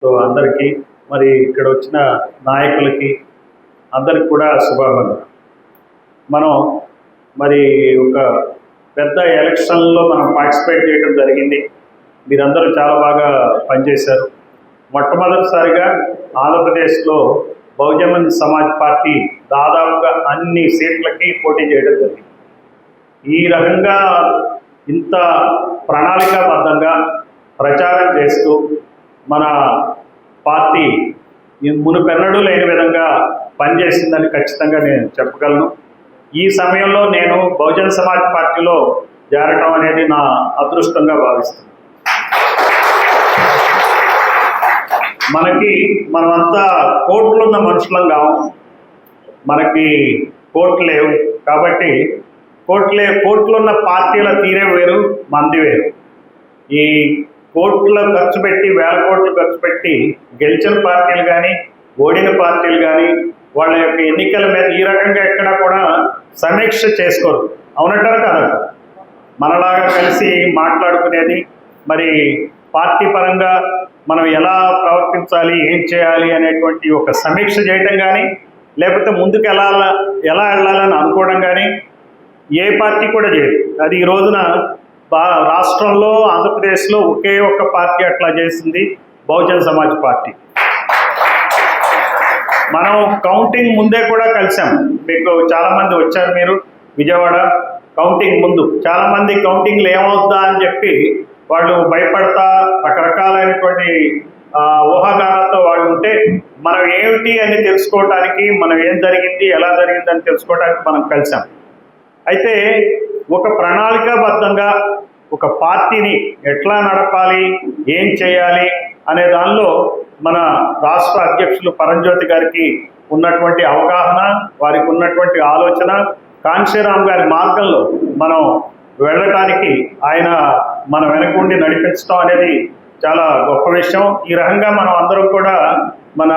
So అందరికీ మరి ఇక్కడ వచ్చిన నాయకులకి అందరికి కూడా శుభాకాంక్షలు. మనం మరి ఒక పెద్ద ఎలక్షన్లో మనం పార్టిసిపేట్ చేయడం జరిగింది. మీరందరూ చాలా బాగా పనిచేశారు. మొట్టమొదటిసారిగా ఆంధ్రప్రదేశ్లో బహుజన్ సమాజ్ పార్టీ దాదాపుగా అన్ని సీట్లకి పోటీ చేయడం జరిగింది. ఈ రకంగా ఇంత ప్రణాళికాబద్ధంగా ప్రచారం చేస్తూ మన పార్టీ మునుపెన్నడూ లేని విధంగా పనిచేసిందని ఖచ్చితంగా నేను చెప్పగలను. ఈ సమయంలో నేను బహుజన్ సమాజ్ పార్టీలో చేరడం అనేది నా అదృష్టంగా భావిస్తున్నాను. మనమంతా కోట్లున్న మనుషులం కావు, మనకి కోట్లు లేవు. కాబట్టి కోట్లున్న పార్టీల తీరే వేరు, మంది వేరు. ఈ కోట్లు ఖర్చు పెట్టి, వేల కోట్లు ఖర్చు పెట్టి గెలిచిన పార్టీలు కానీ ఓడిన పార్టీలు కానీ వాళ్ళ యొక్క ఎన్నికల మీద ఈ రకంగా ఎక్కడా కూడా సమీక్ష చేసుకోరు. అవునంటారు కదా, మనలాగా కలిసి మాట్లాడుకునేది, మరి పార్టీ పరంగా మనం ఎలా ప్రవర్తించాలి, ఏం చేయాలి అనేటువంటి ఒక సమీక్ష చేయటం కానీ, లేకపోతే ముందుకు ఎలా వెళ్ళాలని అనుకోవడం కానీ ఏ పార్టీ కూడా చేయదు. అది ఈ రోజున రాష్ట్రంలో, ఆంధ్రప్రదేశ్లో ఒకే ఒక్క పార్టీ అట్లా చేసింది, బహుజన్ సమాజ్ పార్టీ. మనం కౌంటింగ్ ముందే కూడా కలిసాం. మీకు చాలామంది వచ్చారు, మీరు విజయవాడ కౌంటింగ్ ముందు చాలామంది కౌంటింగ్లు ఏమవుద్దా అని చెప్పి వాళ్ళు భయపడతా రకరకాలైనటువంటి ఊహాగానాలతో వాళ్ళు ఉంటే, మనం ఏమిటి అని తెలుసుకోవడానికి, మనం ఏం జరిగింది, ఎలా జరిగింది అని తెలుసుకోవడానికి మనం కలిసాం. అయితే ఒక ప్రణాళికాబద్ధంగా ఒక పార్టీని ఎట్లా నడపాలి, ఏం చేయాలి అనే దానిలో మన రాష్ట్ర అధ్యక్షులు పరంజ్యోతి గారికి ఉన్నటువంటి అవగాహన, వారికి ఉన్నటువంటి ఆలోచన, కాంశీరామ్ గారి మార్గంలో మనం వెళ్ళటానికి ఆయన మన వెనకుండి నడిపించడం అనేది చాలా గొప్ప విషయం. ఈ రకంగా మనం అందరం కూడా మన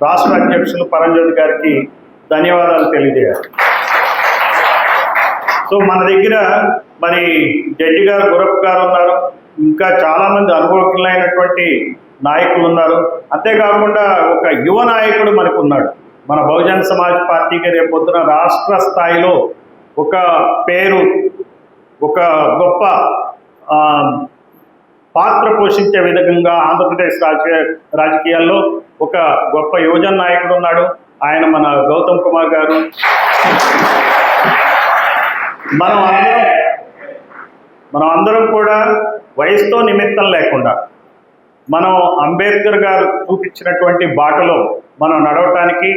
రాష్ట్ర అధ్యక్షులు పరంజ్యోతి గారికి ధన్యవాదాలు తెలియజేయాలి. సో మన దగ్గర మరి జడ్జి గారు, గురప్ప గారు ఉన్నారు, ఇంకా చాలామంది అనుభవజ్ఞులైనటువంటి నాయకులు ఉన్నారు. అంతేకాకుండా ఒక యువ నాయకుడు మనకు ఉన్నాడు. మన బహుజన్ సమాజ్ పార్టీకి రేపొద్దున రాష్ట్ర స్థాయిలో ఒక పేరు, ఒక గొప్ప పాత్ర పోషించే విధంగా ఆంధ్రప్రదేశ్ రాజకీయాల్లో ఒక గొప్ప యువజన నాయకుడు ఉన్నాడు. ఆయన మన గౌతమ్ కుమార్ గారు. మనం అందరం కూడా వయసుతో నిమిత్తం లేకుండా మనం అంబేద్కర్ గారు చూపించినటువంటి బాటలో మనం నడవటానికి,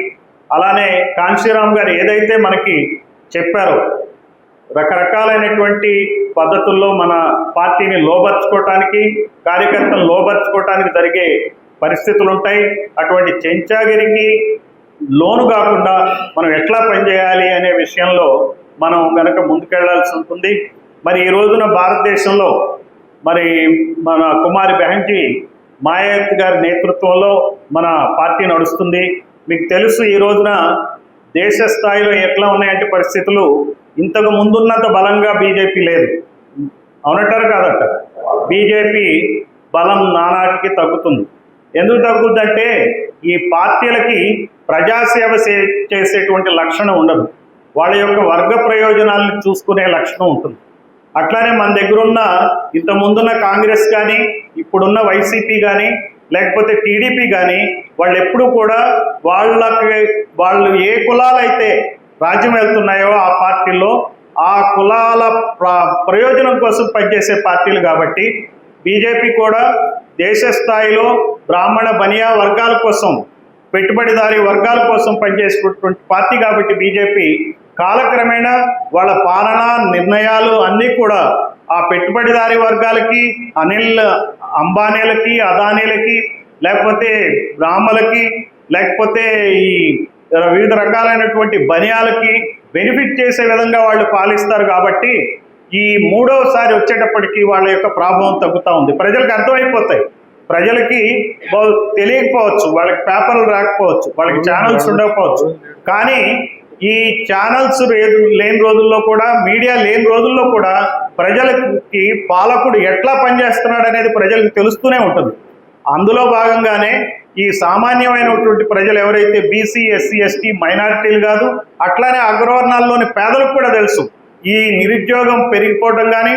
అలానే కాంశీరామ్ గారు ఏదైతే మనకి చెప్పారో రకరకాలైనటువంటి పద్ధతుల్లో మన పార్టీని లోబర్చుకోవటానికి, కార్యకర్తలను లోబర్చుకోవటానికి జరిగే పరిస్థితులు ఉంటాయి. అటువంటి చెంచాగిరికి లోను కాకుండా మనం ఎట్లా పనిచేయాలి అనే విషయంలో మనం కనుక ముందుకెళ్లాల్సి ఉంటుంది. మరి ఈ రోజున భారతదేశంలో మరి మన కుమారి బెహన్జీ మాయావతి గారి నేతృత్వంలో మన పార్టీ నడుస్తుంది. మీకు తెలుసు, ఈ రోజున దేశ స్థాయిలో ఎట్లా ఉన్నాయంటే పరిస్థితులు, ఇంతకు ముందున్నంత బలంగా బీజేపీ లేదు. అవునంటారు కాదట, బీజేపీ బలం నానాటికి తగ్గుతుంది. ఎందుకు తగ్గుద్దంటే ఈ పార్టీలకి ప్రజాసేవ చేసేటువంటి లక్షణం ఉండదు, వాళ్ళ యొక్క వర్గ ప్రయోజనాలను చూసుకునే లక్షణం ఉంటుంది. అట్లానే మన దగ్గర ఉన్న ఇంతకుముందున్న కాంగ్రెస్ కానీ, ఇప్పుడున్న వైసీపీ కానీ, లేకపోతే టీడీపీ కానీ, వాళ్ళు ఎప్పుడూ కూడా వాళ్ళు ఏ కులాలైతే రాజ్యం వెళ్తున్నాయో ఆ పార్టీల్లో ఆ కులాల ప్రయోజనం కోసం పనిచేసే పార్టీలు. కాబట్టి బీజేపీ కూడా దేశ స్థాయిలో బ్రాహ్మణ బనియా వర్గాల కోసం, పెట్టుబడిదారీ వర్గాల కోసం పనిచేసేటువంటి పార్టీ. కాబట్టి బీజేపీ కాలక్రమేణా వాళ్ళ పాలన నిర్ణయాలు అన్నీ కూడా ఆ పెట్టుబడిదారీ వర్గాలకి, అనిల్ అంబానీలకి, అదానీలకి, లేకపోతే బ్రాహ్మలకి, లేకపోతే ఈ వివిధ రకాలైనటువంటి బనియాలకి బెనిఫిట్ చేసే విధంగా వాళ్ళు పాలిస్తారు. కాబట్టి ఈ మూడవసారి వచ్చేటప్పటికి వాళ్ళ యొక్క ప్రభావం తగ్గుతూ ఉంది. ప్రజలకు అర్థమైపోతాయి, ప్రజలకి తెలియకపోవచ్చు, వాళ్ళకి పేపర్లు రాకపోవచ్చు, వాళ్ళకి ఛానల్స్ ఉండకపోవచ్చు. కానీ ఈ ఛానల్స్ లేని రోజుల్లో కూడా, మీడియా లేని రోజుల్లో కూడా ప్రజలకి పాలకుడు ఎట్లా పనిచేస్తున్నాడు అనేది ప్రజలకు తెలుస్తూనే ఉంటుంది. అందులో భాగంగానే ఈ సామాన్యమైనటువంటి ప్రజలు ఎవరైతే బీసీ, ఎస్సీ, ఎస్టీ, మైనారిటీలు కాదు, అట్లానే అగ్రవర్ణాల్లోని పేదలకు కూడా తెలుసు ఈ నిరుద్యోగం పెరిగిపోవటం కానీ,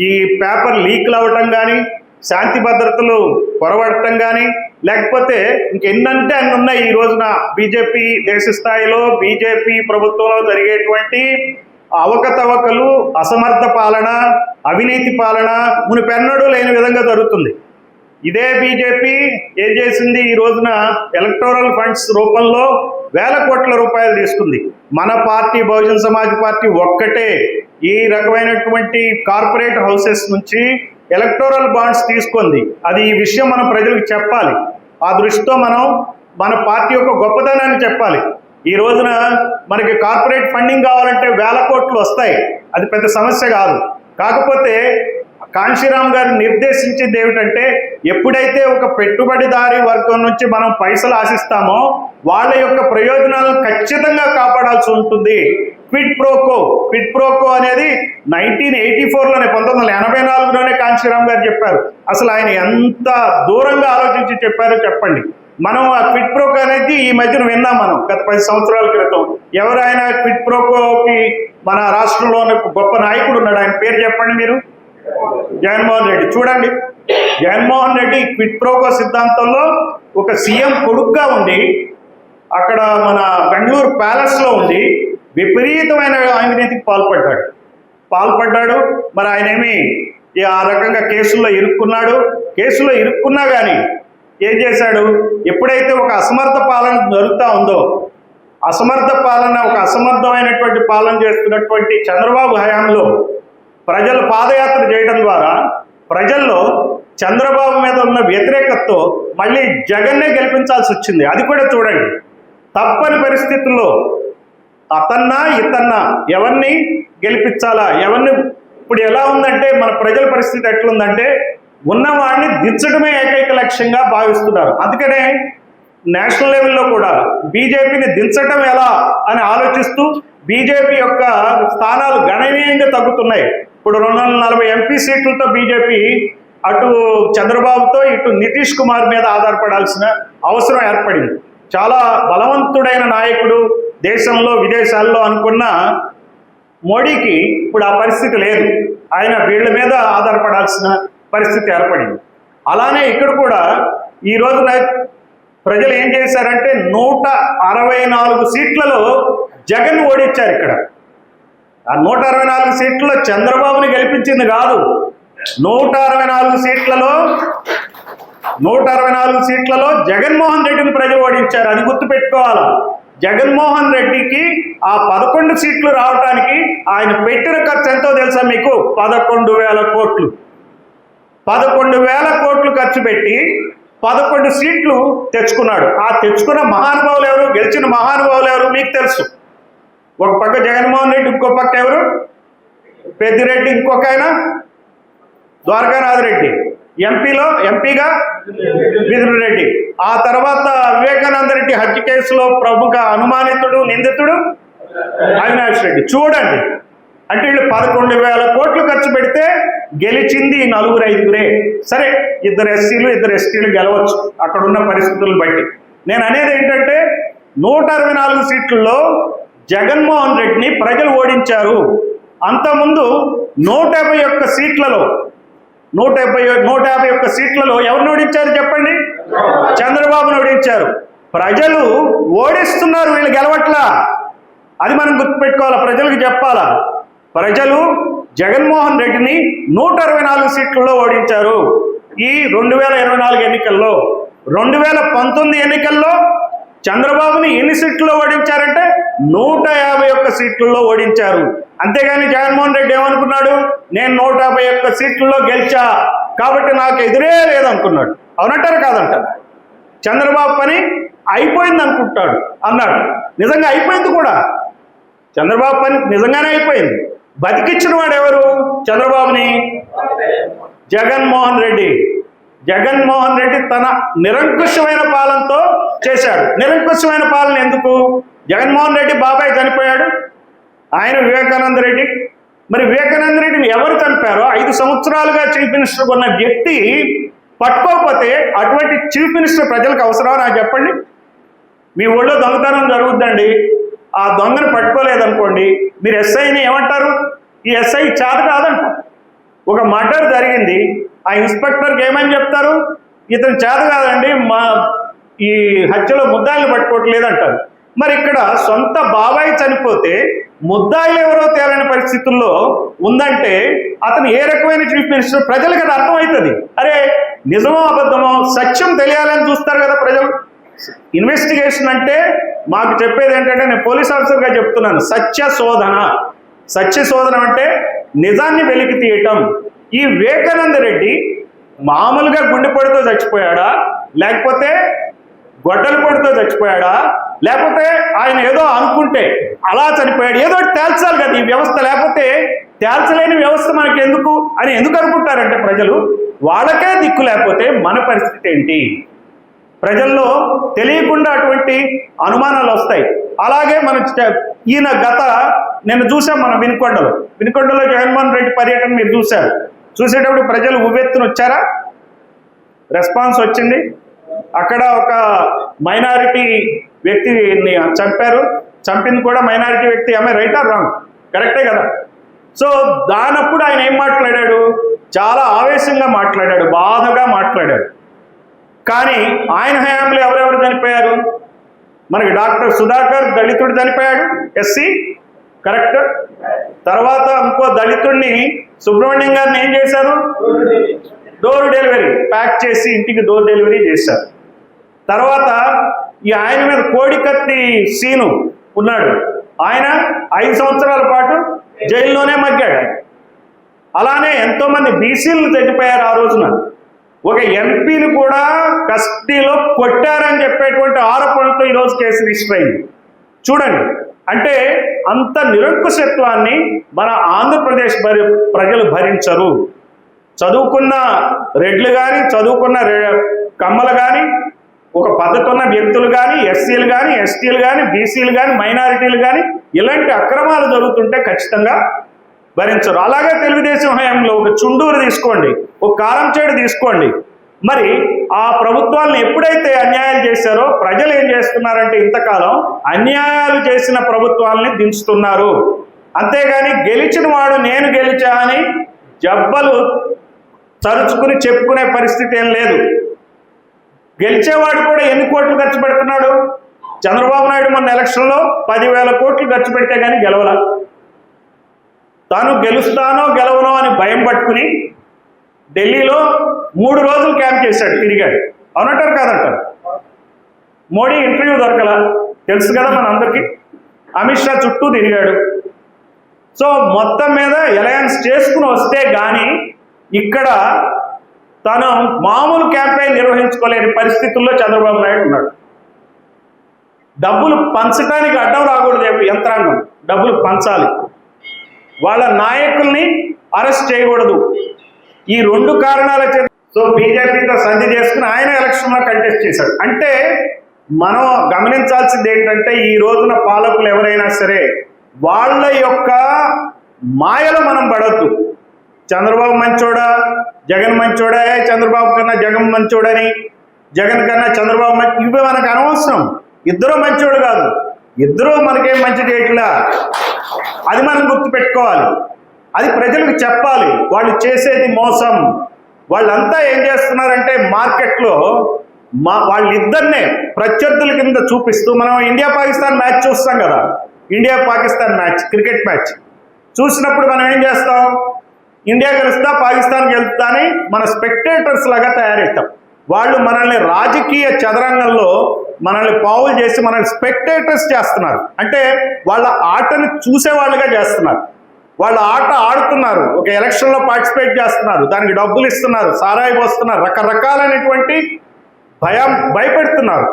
ఈ పేపర్ లీక్లు అవ్వటం కానీ, శాంతి భద్రతలు పొరబడటం కానీ, లేకపోతే ఇంకెన్నంటే అన్ని ఉన్నాయి. ఈ రోజున బీజేపీ దేశ స్థాయిలో బీజేపీ ప్రభుత్వంలో జరిగేటువంటి అవకతవకలు, అసమర్థ పాలన, అవినీతి పాలన మునిపెన్నడూ లేని విధంగా జరుగుతుంది. ఇదే బీజేపీ ఏం చేసింది, ఈ రోజున ఎలక్టోరల్ ఫండ్స్ రూపంలో వేల కోట్ల రూపాయలు తీసుకుంది. మన పార్టీ బహుజన్ సమాజ్ పార్టీ ఒక్కటే ఈ రకమైనటువంటి కార్పొరేట్ హౌసెస్ నుంచి ఎలక్టోరల్ బాండ్స్ తీసుకుంది. అది ఈ విషయం మనం ప్రజలకు చెప్పాలి. ఆ దృష్టితో మనం మన పార్టీ యొక్క గొప్పతనాన్ని చెప్పాలి. ఈ రోజున మనకి కార్పొరేట్ ఫండింగ్ కావాలంటే వేల కోట్లు వస్తాయి, అది పెద్ద సమస్య కాదు. కాకపోతే కాంశీరామ్ గారు నిర్దేశించింది ఏమిటంటే, ఎప్పుడైతే ఒక పెట్టుబడిదారీ వర్గం నుంచి మనం పైసలు ఆశిస్తామో వాళ్ళ యొక్క ప్రయోజనాలను ఖచ్చితంగా కాపాడాల్సి ఉంటుంది. క్విడ్ ప్రోకో అనేది 1984లోనే 1984లోనే కాంశీరామ్ గారు చెప్పారు. అసలు ఆయన ఎంత దూరంగా ఆలోచించి చెప్పారో చెప్పండి. మనం ఆ క్విడ్ ప్రోకో అనేది ఈ మధ్యన విన్నాం మనం గత 10 సంవత్సరాల క్రితం. ఎవరు ఆయన క్విడ్ ప్రోకోకి? మన రాష్ట్రంలో గొప్ప నాయకుడు ఉన్నాడు, ఆయన పేరు చెప్పండి మీరు. జగన్మోహన్ రెడ్డి. చూడండి, జగన్మోహన్ రెడ్డి క్విడ్ ప్రోకో సిద్ధాంతంలో ఒక సీఎం కొడుకుగా ఉండి అక్కడ మన బెంగళూరు ప్యాలెస్లో ఉండి విపరీతమైన అవినీతికి పాల్పడ్డాడు. మరి ఆయనేమి ఆ రకంగా కేసుల్లో ఇరుక్కున్నా కానీ ఏం చేశాడు? ఎప్పుడైతే ఒక అసమర్థ పాలన జరుగుతూ ఉందో, ఒక అసమర్థమైనటువంటి పాలన చేస్తున్నటువంటి చంద్రబాబు హయాంలో ప్రజలు పాదయాత్ర చేయడం ద్వారా ప్రజల్లో చంద్రబాబు మీద ఉన్న వ్యతిరేకతతో మళ్ళీ జగన్నే గెలిపించాల్సి వచ్చింది. అది కూడా చూడండి, తప్పని పరిస్థితుల్లో ఇతన్నా ఎవరిని గెలిపించాలా, ఎవరిని? ఇప్పుడు ఎలా ఉందంటే మన ప్రజల పరిస్థితి ఎట్లుందంటే, ఉన్నవాడిని దించడమే ఏకైక లక్ష్యంగా భావిస్తున్నారు. అందుకనే నేషనల్ లెవెల్లో కూడా బీజేపీని దించడం ఎలా అని ఆలోచిస్తూ బీజేపీ యొక్క స్థానాలు గణనీయంగా తగ్గుతున్నాయి. ఇప్పుడు 240 ఎంపీ సీట్లతో బీజేపీ అటు చంద్రబాబుతో ఇటు నితీష్ కుమార్ మీద ఆధారపడాల్సిన అవసరం ఏర్పడింది. చాలా బలవంతుడైన నాయకుడు దేశంలో విదేశాల్లో అనుకున్న మోడీకి ఇప్పుడు ఆ పరిస్థితి లేదు. ఆయన వీళ్ళ మీద ఆధారపడాల్సిన పరిస్థితి ఏర్పడింది. అలానే ఇక్కడ కూడా ఈ రోజున ప్రజలు ఏం చేశారంటే 164 సీట్లలో జగన్ ఓడించారు. ఇక్కడ ఆ 164 సీట్లలో చంద్రబాబుని గెలిపించింది కాదు, 164 సీట్లలో జగన్మోహన్ రెడ్డిని ప్రజలు ఓడించారు. అది గుర్తుపెట్టుకోవాలా. జగన్మోహన్ రెడ్డికి ఆ 11 సీట్లు రావడానికి ఆయన పెట్టిన ఖర్చు ఎంతో తెలుసా మీకు? 11,000 కోట్లు. 11,000 కోట్లు ఖర్చు పెట్టి 11 సీట్లు తెచ్చుకున్నాడు. ఆ తెచ్చుకున్న మహానుభావులు ఎవరు? గెలిచిన మహానుభావులు ఎవరు మీకు తెలుసు. ఒక పక్క జగన్మోహన్ రెడ్డి, ఇంకో పక్క ఎవరు? పెద్దిరెడ్డి, ఇంకొక ఆయన ద్వారకానాథ్ రెడ్డి, ఎంపీగా మిథున్ రెడ్డి, ఆ తర్వాత వివేకానంద రెడ్డి హత్య కేసులో ప్రముఖ అనుమానితుడు, నిందితుడు అవినాష్ రెడ్డి. చూడండి, అంటే వీళ్ళు 11,000 కోట్లు ఖర్చు పెడితే గెలిచింది 4-5. సరే, 2 ఎస్సీలు 2 ఎస్టీలు గెలవచ్చు అక్కడున్న పరిస్థితులను బట్టి. నేను అనేది ఏంటంటే 164 సీట్లలో జగన్మోహన్ రెడ్డిని ప్రజలు ఓడించారు. అంతకుముందు 151 సీట్లలో 151 సీట్లలో ఎవరిని ఓడించారు చెప్పండి? చంద్రబాబును ఓడించారు. ప్రజలు ఓడిస్తున్నారు, వీళ్ళు గెలవట్లా. అది మనం గుర్తుపెట్టుకోవాలా, ప్రజలకు చెప్పాలా. ప్రజలు జగన్మోహన్ రెడ్డిని 164 సీట్లలో ఓడించారు. ఈ 2024 ఎన్నికల్లో. 2019 ఎన్నికల్లో చంద్రబాబుని ఎన్ని సీట్లలో ఓడించారంటే 151 సీట్లలో ఓడించారు. అంతేగాని జగన్మోహన్ రెడ్డి ఏమనుకున్నాడు? నేను 151 సీట్లలో గెలిచా కాబట్టి నాకు ఎదురే లేదనుకున్నాడు. అవునంటారు కాదంటారు? చంద్రబాబు పని అయిపోయింది అనుకుంటాడు అన్నాడు. నిజంగా అయిపోయింది కూడా. చంద్రబాబు పని నిజంగానే అయిపోయింది. బతికించిన వాడు ఎవరు చంద్రబాబుని? జగన్మోహన్ రెడ్డి. జగన్మోహన్ రెడ్డి తన నిరంకుశమైన పాలనతో చేశాడు. నిరంకుశమైన పాలన ఎందుకు? జగన్మోహన్ రెడ్డి బాబాయ్ చనిపోయాడు, ఆయన వివేకానంద రెడ్డి. మరి వివేకానంద రెడ్డిని ఎవరు చంపారో 5 సంవత్సరాలుగా చీఫ్ మినిస్టర్ ఉన్న వ్యక్తి పట్టుకోకపోతే అటువంటి చీఫ్ మినిస్టర్ ప్రజలకు అవసరమా నాకు చెప్పండి. మీ ఊళ్ళో దొంగతనం జరుగుద్దండి, ఆ దొంగను పట్టుకోలేదనుకోండి, మీరు ఎస్ఐని ఏమంటారు? ఈ ఎస్ఐ చేత కాదంట. ఒక మర్డర్ జరిగింది, ఆ ఇన్స్పెక్టర్కి ఏమని చెప్తారు? ఇతను చేత కాదండి, మా ఈ హత్యలో ముద్దాయిలు పట్టుకోవట్లేదంటారు. మరి ఇక్కడ సొంత బాబాయ్ చనిపోతే ముద్దాయిలు ఎవరో తేలని పరిస్థితుల్లో ఉందంటే అతను ఏ రకమైన చీఫ్ మినిస్టర్? ప్రజలకు అది అర్థమవుతుంది. అరే నిజమో అబద్ధమో సత్యం తెలియాలని చూస్తారు కదా ప్రజలు. ఇన్వెస్టిగేషన్ అంటే మాకు చెప్పేది ఏంటంటే, నేను పోలీస్ ఆఫీసర్గా చెప్తున్నాను, సత్య శోధన. సత్య శోధన అంటే నిజాన్ని వెలికి తీయటం. ఈ వివేకానంద రెడ్డి మామూలుగా గుండెపోటుతో చచ్చిపోయాడా, లేకపోతే గొడ్డల పొడితో చచ్చిపోయాడా, లేకపోతే ఆయన ఏదో అనుకుంటే అలా చనిపోయాడు? ఏదో తేల్చాలి కదా ఈ వ్యవస్థ. లేకపోతే తేల్చలేని వ్యవస్థ మనకి ఎందుకు అని ఎందుకు అనుకుంటారంటే ప్రజలు, వాళ్ళకే దిక్కు లేకపోతే మన పరిస్థితి ఏంటి? ప్రజల్లో తెలియకుండా అటువంటి అనుమానాలు వస్తాయి. అలాగే ఈయన నిన్న చూసాం మనం వినుకొండలో జగన్మోహన్ రెడ్డి పర్యటన మీరు చూశారు. చూసేటప్పుడు ప్రజలు ఉవ్వెత్తున వచ్చారా? రెస్పాన్స్ వచ్చింది. అక్కడ ఒక మైనారిటీ వ్యక్తిని చంపారు, చంపింది కూడా మైనారిటీ వ్యక్తి. ఆమె రైట్ ఆర్ రాంగ్? కరెక్టే కదా. సో దానప్పుడు ఆయన ఏం మాట్లాడాడు? చాలా ఆవేశంగా మాట్లాడాడు, బాధగా మాట్లాడాడు. కానీ ఆయన హయాంలో ఎవరెవరు చనిపోయారు? మనకి డాక్టర్ సుధాకర్ దళితుడు చనిపోయాడు, ఎస్సీ, కరెక్ట్. తర్వాత ఇంకో దళితుడిని సుబ్రహ్మణ్యం గారిని ఏం చేశారు? డోర్ డెలివరీ ప్యాక్ చేసి ఇంటికి డోర్ డెలివరీ చేశారు. తర్వాత ఈ ఆయన మీద కోడికత్తి సీను ఉన్నాడు, ఆయన 5 సంవత్సరాల పాటు జైల్లోనే మగ్గాడు. అలానే ఎంతోమంది బీసీలు చనిపోయారు ఆ రోజున. ఒక ఎంపీని కూడా కస్టడీలో కొట్టారని చెప్పేటువంటి ఆరోపణలతో ఈరోజు కేసు రిజిస్టర్ అయింది. చూడండి, అంటే అంత నిరంకుశత్వాన్ని మన ఆంధ్రప్రదేశ్ ప్రజలు భరించరు. చదువుకున్న రెడ్లు కానీ, చదువుకున్న కమ్మలు కానీ, ఒక పద్ధతి ఉన్న వ్యక్తులు కానీ, ఎస్సీలు కానీ, ఎస్టీలు కానీ, బీసీలు కానీ, మైనారిటీలు కానీ ఇలాంటి అక్రమాలు జరుగుతుంటే ఖచ్చితంగా భరించరు. అలాగే తెలుగుదేశం హయాంలో ఒక చుండూరు తీసుకోండి, ఒక కారంచేడు తీసుకోండి. మరి ఆ ప్రభుత్వాలను ఎప్పుడైతే అన్యాయాలు చేశారో ప్రజలు ఏం చేస్తున్నారంటే ఇంతకాలం అన్యాయాలు చేసిన ప్రభుత్వాలని దించుతున్నారు. అంతేగాని గెలిచిన వాడు నేను గెలిచా అని జబ్బలు తరుచుకుని చెప్పుకునే పరిస్థితి ఏం లేదు. గెలిచేవాడు కూడా ఎన్ని కోట్లు ఖర్చు పెడుతున్నాడు? చంద్రబాబు నాయుడు మొన్న ఎలక్షన్లో 10,000 కోట్లు ఖర్చు పెడితే కానీ గెలవల. తాను గెలుస్తానో గెలవనో అని భయం పట్టుకుని ఢిల్లీలో 3 రోజులు క్యాంప్ చేశాడు, తిరిగాడు. అవునంటారు కాదంటారు? మోడీ ఇంటర్వ్యూ దొరకల, తెలుసు కదా మన అందరికీ. అమిత్ షా చుట్టూ తిరిగాడు. సో మొత్తం మీద అలయన్స్ చేసుకుని వస్తే కానీ ఇక్కడ తాను మామూలు క్యాంపెయిన్ నిర్వహించుకోలేని పరిస్థితుల్లో చంద్రబాబు నాయుడు ఉన్నాడు. డబ్బులు పంచడానికి అడ్డం రాకూడదు యంత్రాంగం, డబ్బులు పంచాలి. వాళ్ళ నాయకుల్ని అరెస్ట్ చేయకూడదు. ఈ 2 కారణాల చేత సో బీజేపీతో సంధి చేసుకుని ఆయన ఎలక్షన్లో కంటెస్ట్ చేశాడు. అంటే మనం గమనించాల్సింది ఏంటంటే ఈ రోజున పాలకులు ఎవరైనా సరే వాళ్ళ యొక్క మాయలో మనం పడొద్దు. చంద్రబాబు మంచోడా, జగన్ మంచోడా, చంద్రబాబు కన్నా జగన్ మంచోడని, జగన్ కన్నా చంద్రబాబు మంచి, ఇవి మనకు అనవసరం. ఇద్దరూ మంచోడు కాదు, ఇద్దరూ మనకేం మంచి చేయట్లా, అది మనం గుర్తుపెట్టుకోవాలి. అది ప్రజలకు చెప్పాలి. వాళ్ళు చేసేది మోసం. వాళ్ళంతా ఏం చేస్తున్నారంటే మార్కెట్లో వాళ్ళిద్దరినే ప్రత్యర్థుల కింద చూపిస్తూ, మనం ఇండియా పాకిస్తాన్ మ్యాచ్ చూస్తాం కదా, India Pakistan match, cricket match చూసినప్పుడు మనం ఏం చేస్తాం? ఇండియా గెలుస్తా పాకిస్తాన్ గెలుస్తా అని మన స్పెక్టేటర్స్ లాగా తయారవుతాం. వాళ్ళు మనల్ని రాజకీయ చదరంగంలో మనల్ని పావులు చేసి మనల్ని స్పెక్టేటర్స్ చేస్తున్నారు. అంటే వాళ్ళ ఆటను చూసేవాళ్ళుగా చేస్తున్నారు. వాళ్ళ ఆట ఆడుతున్నారు, ఒక ఎలక్షన్లో పార్టిసిపేట్ చేస్తున్నారు, దానికి డబ్బులు ఇస్తున్నారు, సారాయి పోస్తున్నారు, రకరకాలైనటువంటి భయపెడుతున్నారు.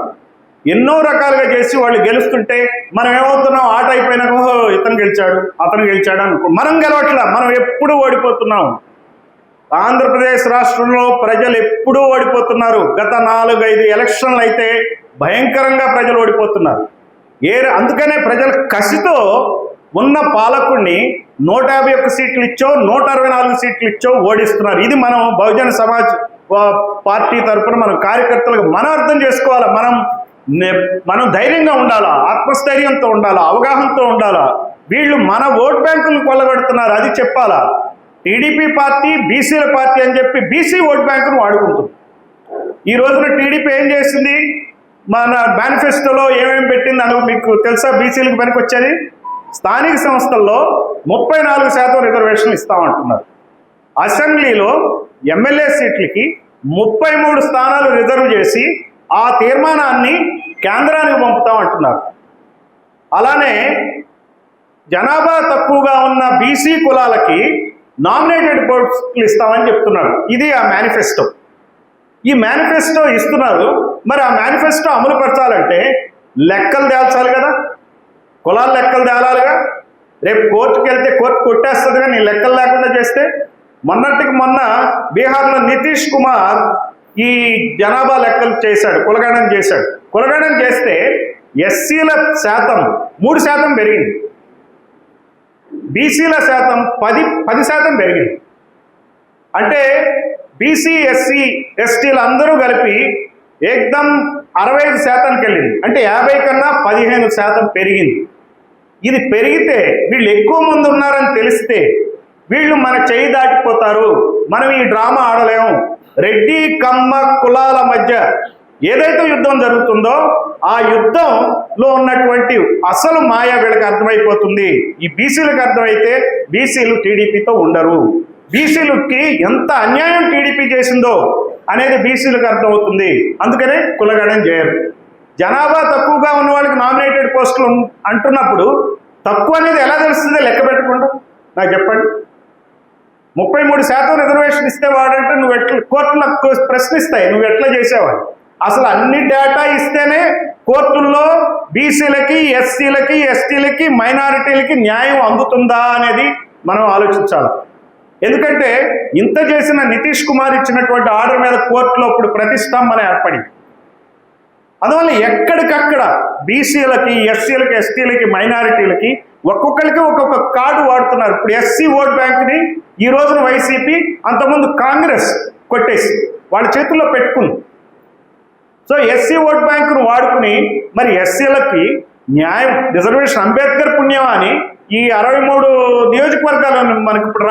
ఎన్నో రకాలుగా చేసి వాళ్ళు గెలుస్తుంటే మనం ఏమవుతున్నాం? ఆట అయిపోయినాక ఓహో ఇతను గెలిచాడు, అతను గెలిచాడు అనుకో. మనం గెలవట్లా, మనం ఎప్పుడూ ఓడిపోతున్నాం. ఆంధ్రప్రదేశ్ రాష్ట్రంలో ప్రజలు ఎప్పుడూ ఓడిపోతున్నారు. గత 4-5 ఎలక్షన్లు అయితే భయంకరంగా ప్రజలు ఓడిపోతున్నారు. అందుకనే ప్రజల కసితో ఉన్న పాలకుడిని 151 సీట్లు ఇచ్చో 164 సీట్లు ఇచ్చో ఓడిస్తున్నారు. ఇది మనం బహుజన సమాజ్ పార్టీ తరఫున మనం కార్యకర్తలకు మనం అర్థం చేసుకోవాలా, మనం ధైర్యంగా ఉండాలా, ఆత్మస్థైర్యంతో ఉండాలా, అవగాహనతో ఉండాలా. వీళ్ళు మన ఓట్ బ్యాంకులు కొల్లగొడుతున్నారు, అది చెప్పాలా. టీడీపీ పార్టీ బీసీల పార్టీ అని చెప్పి బీసీ ఓట్ బ్యాంకును వాడుకుంటుంది. ఈ రోజున టీడీపీ ఏం చేసింది, మన మేనిఫెస్టోలో ఏమేమి పెట్టింది అని మీకు తెలుసా? బీసీలకు పనికి వచ్చేది స్థానిక సంస్థల్లో 34% రిజర్వేషన్లు ఇస్తామంటున్నారు. అసెంబ్లీలో ఎమ్మెల్యే సీట్లకి 33 స్థానాలు రిజర్వ్ చేసి ఆ తీర్మానాన్ని కేంద్రానికి పంపుతామంటున్నారు. అలానే జనాభా తక్కువగా ఉన్న బీసీ కులాలకి నామినేటెడ్ పోస్టులు ఇస్తామని చెప్తున్నారు. ఇది ఆ మేనిఫెస్టో. ఈ మేనిఫెస్టో ఇస్తున్నారు. మరి ఆ మేనిఫెస్టో అమలు పరచాలంటే లెక్కలు తేల్చాలి కదా, కులాల లెక్కలు తేలాలిగా. రేపు కోర్టుకు వెళ్తే కోర్టు కొట్టేస్తుందిగా నీ లెక్కలు లేకుండా చేస్తే. మొన్నటికి మొన్న బీహార్లో నితీష్ కుమార్ ఈ జనాభా లెక్కలు చేశాడు, కులగణన చేశాడు. కులగణన చేస్తే ఎస్సీల శాతం 3% పెరిగింది, బీసీల శాతం 10% పెరిగింది. అంటే బీసీ ఎస్సీ ఎస్టీలు అందరూ కలిపి ఏకదం 65%కి వెళ్ళింది. అంటే 50 కన్నా 15% పెరిగింది. ఇది పెరిగితే వీళ్ళు ఎక్కువ మంది ఉన్నారని తెలిస్తే వీళ్ళు మన చేయి దాటిపోతారు, మనం ఈ డ్రామా ఆడలేము. రెడ్డి కమ్మ కులాల మధ్య ఏదైతే యుద్ధం జరుగుతుందో ఆ యుద్ధంలో ఉన్నటువంటి అసలు మాయ వీళ్ళకి అర్థమైపోతుంది. ఈ బీసీలకు అర్థమైతే బీసీలు టీడీపీతో ఉండరు. బీసీలకి ఎంత అన్యాయం టీడీపీ చేసిందో అనేది బీసీలకు అర్థమవుతుంది. అందుకనే కులగణన చేయరు. జనాభా తక్కువగా ఉన్న వాళ్ళకి నామినేటెడ్ పోస్టులు అంటున్నప్పుడు తక్కువ అనేది ఎలా తెలుస్తుందో లెక్క పెట్టకుండా నాకు చెప్పండి. 33% రిజర్వేషన్ ఇస్తే వాడంటే నువ్వు ఎట్లా, కోర్టులకు ప్రశ్నిస్తాయి నువ్వు ఎట్లా చేసేవాడు. అసలు అన్ని డేటా ఇస్తేనే కోర్టుల్లో బీసీలకి ఎస్సీలకి ఎస్టీలకి మైనారిటీలకి న్యాయం అందుతుందా అనేది మనం ఆలోచించాలి. ఎందుకంటే ఇంత చేసిన నితీష్ కుమార్ ఇచ్చినటువంటి ఆర్డర్ మీద కోర్టులో ఇప్పుడు ప్రతిష్టంభన ఏర్పడింది. అందువల్ల ఎక్కడికక్కడ బీసీలకి ఎస్సీలకి ఎస్టీలకి మైనారిటీలకి ఒక్కొక్కరికి ఒక్కొక్క కార్డు వాడుతున్నారు. ఇప్పుడు ఎస్సీ ఓట్ బ్యాంక్ని ఈ రోజున వైసీపీ, అంతకుముందు కాంగ్రెస్ కొట్టేసి వాళ్ళ చేతుల్లో పెట్టుకుంది. సో ఎస్సీ ఓట్ బ్యాంకును వాడుకుని మరి ఎస్సీలకి న్యాయం, రిజర్వేషన్ అంబేద్కర్ పుణ్యమా అని ఈ 63 నియోజకవర్గాలు మనకి ఇప్పుడు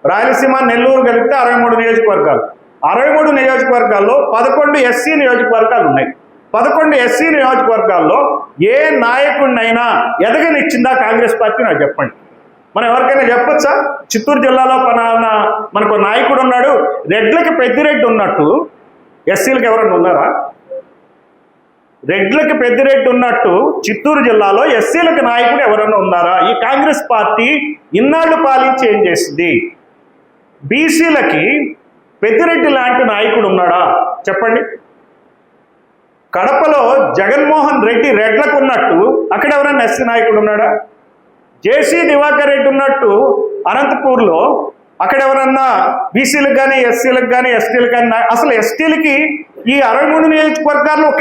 రాయలసీమ నెల్లూరు కలిపితే 63 నియోజకవర్గాలు. 63 నియోజకవర్గాల్లో 11 ఎస్సీ నియోజకవర్గాలు ఉన్నాయి. 11 ఎస్సీ నియోజకవర్గాల్లో ఏ నాయకుడినైనా ఎదగనిచ్చిందా కాంగ్రెస్ పార్టీ? నాకు చెప్పండి. మనం ఎవరికైనా చెప్పొచ్చా? చిత్తూరు జిల్లాలో మనకు నాయకుడు ఉన్నాడు, రెడ్లకి పెద్దిరెడ్డి ఉన్నట్టు ఎస్సీలకు ఎవరన్నా ఉన్నారా? రెడ్లకి పెద్దిరెడ్డి ఉన్నట్టు చిత్తూరు జిల్లాలో ఎస్సీలకు నాయకుడు ఎవరన్నా ఉన్నారా? ఈ కాంగ్రెస్ పార్టీ ఇన్నాళ్ళు పాలించి ఏం చేసింది? బీసీలకి పెద్దిరెడ్డి లాంటి నాయకుడు ఉన్నాడా చెప్పండి. కడపలో జగన్మోహన్ రెడ్డి రెడ్లకు ఉన్నట్టు అక్కడ ఎవరైనా ఎస్సీ నాయకుడు ఉన్నాడా? జేసీ దివాకర్ రెడ్డి ఉన్నట్టు అనంతపూర్లో అక్కడ ఎవరన్నా బీసీలకు కానీ ఎస్సీలకు కానీ ఎస్టీలకు కానీ, అసలు ఎస్టీలకి ఈ 63 నియోజకవర్గాల్లో ఒక